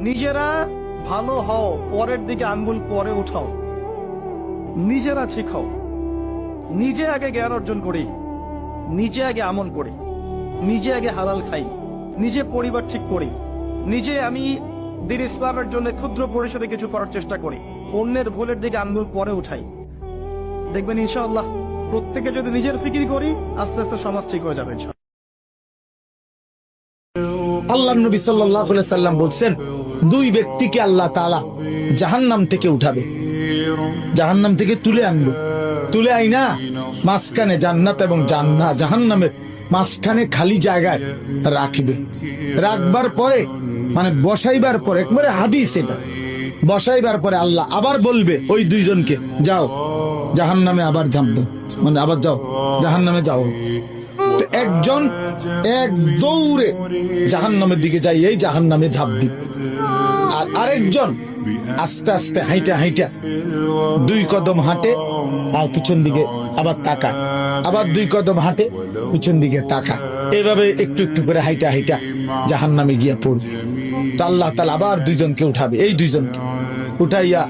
নিজেরা ভালো হও, পরের দিকে আঙ্গুল পরে উঠাও। নিজেরা ঠিক হও, নিজে আগে জ্ঞান অর্জন করি, নিজে আগে আমল করি, নিজে আগে হালাল খাই, নিজে পরিবার ঠিক করি, নিজে আমি দ্বীন ইসলামের জন্য ক্ষুদ্র পরিসরে কিছু করার চেষ্টা করি, অন্যের ভুলের দিকে আঙ্গুল পরে উঠাই। দেখবেন ইনশাআল্লাহ প্রত্যেকে যদি নিজের ফিকির করি, আস্তে আস্তে সমাজ ঠিক হয়ে যাবে ইনশাআল্লাহ। আল্লাহর নবী সাল্লাল্লাহু আলাইহি সাল্লাম বলছেন, দুই ব্যক্তিকে আল্লাহ তাআলা জাহান্নাম থেকে উঠাবে, জাহান্নাম থেকে তুলে আনবে, তুলে আইনা মাঝখানে জান্নাত এবং জাহান্নামের মাঝখানে খালি জায়গায় রাখবে। রাখবার পরে মানে বসাইবার পরে, একবারে হাদিস এটা, বসাইবার পরে আল্লাহ আবার বলবে ওই দুইজনকে, যাও জাহান্নামে আবার ঝাঁপ দাও, মানে আবার যাও জাহান্নামে যাও। একজন এক দৌড়ে জাহান্নামের দিকে যাই, এই জাহান্নামে ঝাঁপ দিবে, আর আরেকজন আস্তে আস্তে হাইটা হাইটা দুই কদম হাঁটে আর পিছন দিকে আবার তাকায়, আবার দুই কদম হাঁটে পিছন দিকে তাকায়, এইভাবে একটু একটু করে হাইটা হাইটা জাহান্নামে গিয়া পড়বে। তো আল্লাহ তাআলা আবার দুইজনকে উঠাবে, এই দুইজনকে উঠাইয়া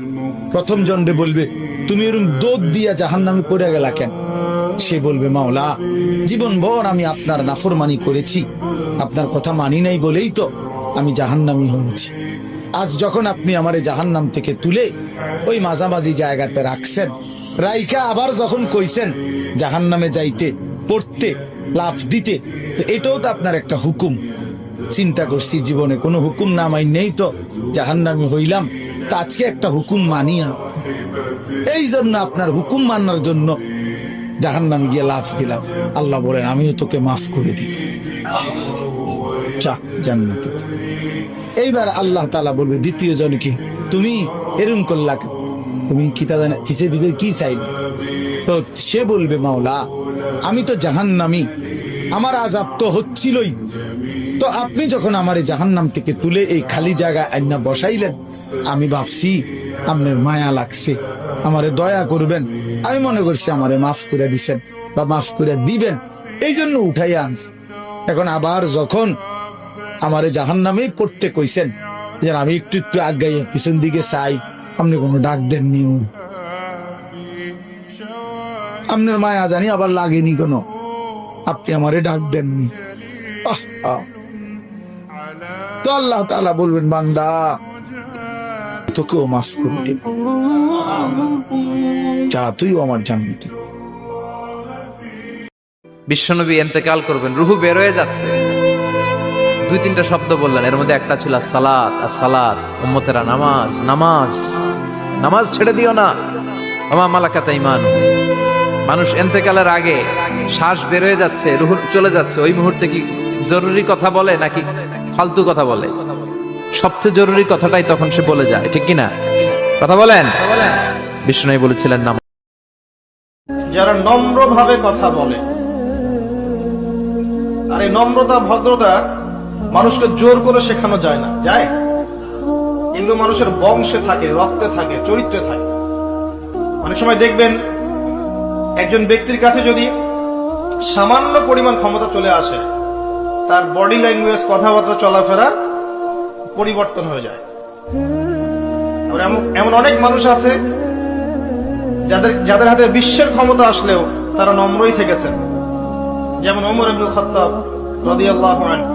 প্রথম জনরে বলবে, তুমি এরকম দৌড় দিয়া জাহান্নামে পড়ে গেলা কেন? সে বলবে, মাওলা জীবন ভর আমি আপনার নাফরমানি করেছি, আপনার কথা মানি নাই বলেই তো আমি জাহান্নামী হয়েছি। আজ যখন আপনি আমারে জাহান্নাম থেকে তুলে ওই মাঝামাঝি জায়গাতে রাখছেন, রাইকা আবার যখন কইছেন জাহান্নামে যাইতে, পড়তে, লাফ দিতে, তো এটাও তো আপনার একটা হুকুম। চিন্তা করছি জীবনে কোনো হুকুম না মাই নেই তো জাহান্নামী হইলাম, তা আজকে একটা হুকুম মানিয়া, এই জন্য আপনার হুকুম মানার জন্য জাহান্নামে গিয়ে লাফ দিলাম। আল্লাহ বলেন, আমিও তোকে মাফ করে দিই, জান্নাতে। এইবার আল্লাহ তাআলা বলবে দ্বিতীয় জনকে, তুমি এরকম করলা, তুমি কি তা জানে কিসের ভিতরে কি চাইবে? তো সে বলবে, মাওলা আমি তো জাহান্নামী, আমার আযাব তো হচ্ছিলই, তো আপনি যখন আমারে জাহান্নাম থেকে তুলে এই খালি জায়গা আইনা বসাইলেন, আমি ভাবছি আপনার মায়া লাগছে, আমারে দয়া করবেন, আমি মনে করছি আমারে মাফ করে দিছেন বা মাফ করে দিবেন, এই জন্য উঠাইয়া আনছি। এখন আবার যখন আমারে জাহান্নামে পড়তে কইছেন, যেন আমি একটু একটু আগাইয়া পিছন দিকে চাই, আপনি কোনো ডাক দেননি, আপনার মায়া জানি আবার লাগেনি কোনো, আপনি আমারে ডাক দেননি। তো আল্লাহ তাআলা বলবেন, বান্দা তোকেও মাফ করে দেব, যা তুইও আমার জান্নাতে। বিশ্বনবী ইন্তেকাল করবেন, রুহু বের হয়ে যাচ্ছে, দুই তিনটা শব্দ বললেন, এর মধ্যে একটা ছিল সালাত। আর সালাত উম্মতেরা নামাজ, নামাজ নামাজ ছেড়ে দিও না, ওমা মালাকাত ঈমান। মানুষ ইন্তেকালের আগে শ্বাস বের হয়ে যাচ্ছে, রুহু চলে যাচ্ছে, ওই মুহূর্তে কি জরুরি কথা বলে নাকি ফালতু কথা বলে? সবচেয়ে জরুরি কথাটাই তখন সে বলে যায়, ঠিক কিনা? কথা বলেন। বিষ্ণু বলেছিলেন, নামাজ যারা নম্রভাবে কথা বলে, আর এই নম্রতা ভদ্রতা মানুষকে জোর করে শেখানো যায় না, যায় এগুলো মানুষের বংশে থাকে, রক্তে থাকে, চরিত্রে থাকে। অনেক সময় দেখবেন একজন ব্যক্তির কাছে যদি সামান্য পরিমাণ ক্ষমতা চলে আসে, তার বডি ল্যাঙ্গুয়েজ, কথাবার্তা, চলাফেরা পরিবর্তন হয়ে যায়। এমন অনেক মানুষ আছে যাদের হাতে বিশ্বের ক্ষমতা আসলেও তারা নম্রই থেকেছেন, যেমন ওমর ইবনুল খাত্তাব রাদিয়াল্লাহু আনহু।